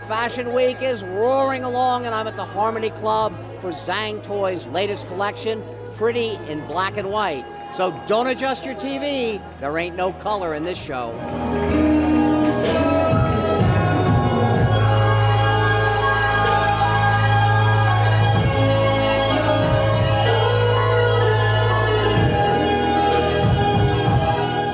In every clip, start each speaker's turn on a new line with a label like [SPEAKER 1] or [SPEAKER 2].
[SPEAKER 1] Fashion Week is roaring along, and I'm at the Harmony Club for Zhang Toy's latest collection, Pretty in Black and White. So don't adjust your TV. There ain't no color in this show.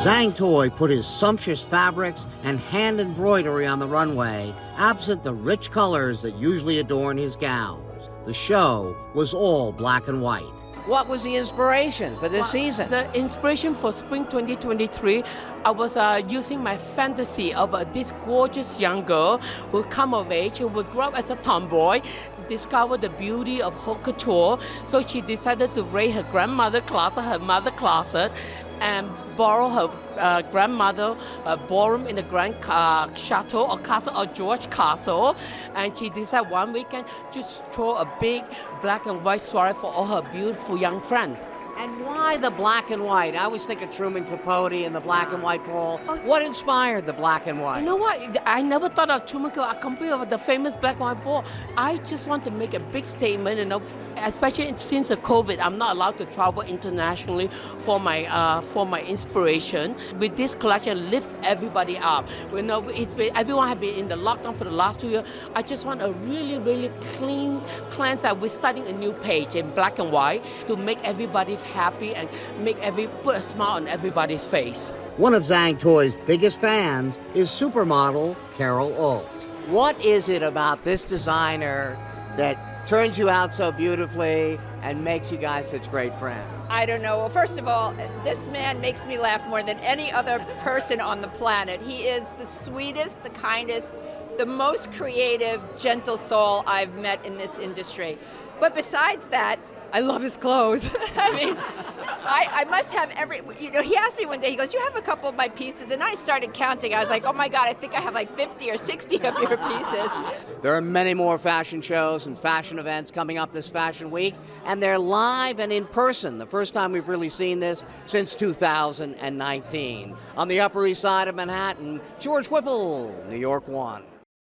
[SPEAKER 1] Zhang Toy put his sumptuous fabrics and hand embroidery on the runway, absent the rich colors that usually adorn his gowns. The show was all black and white. What was the inspiration for this season?
[SPEAKER 2] The inspiration for spring 2023, I was using my fantasy of this gorgeous young girl who come of age, who would grow up as a tomboy, discover the beauty of haute couture. So she decided to raid her grandmother closet, her mother closet, and borrow her grandmother ballroom in the Grand Chateau or Castle or George Castle, and she decided one weekend just throw a big black and white soiree for all her beautiful young friends.
[SPEAKER 1] And why the black and white? I always think of Truman Capote and the black and white ball. What inspired the black and white?
[SPEAKER 2] You know what? I never thought of Truman Capote, of the famous black and white ball. I just want to make a big statement, especially since the COVID, I'm not allowed to travel internationally for my inspiration. With this collection, lift everybody up. Everyone has been in the lockdown for the last 2 years. I just want a really, really clean cleanse that we're starting a new page in black and white to make everybody happy and put a smile on everybody's face.
[SPEAKER 1] One of Zhang Toy's biggest fans is supermodel Carol Alt. What is it about this designer that turns you out so beautifully and makes you guys such great friends?
[SPEAKER 3] I don't know. Well, first of all, this man makes me laugh more than any other person on the planet. He is the sweetest, the kindest, the most creative, gentle soul I've met in this industry. But besides that, I love his clothes. I mean, I must have he asked me one day, he goes, you have a couple of my pieces? And I started counting. I was like, oh my God, I think I have like 50 or 60 of your pieces.
[SPEAKER 1] There are many more fashion shows and fashion events coming up this Fashion Week, and they're live and in person. The first time we've really seen this since 2019. On the Upper East Side of Manhattan, George Whipple, New York 1.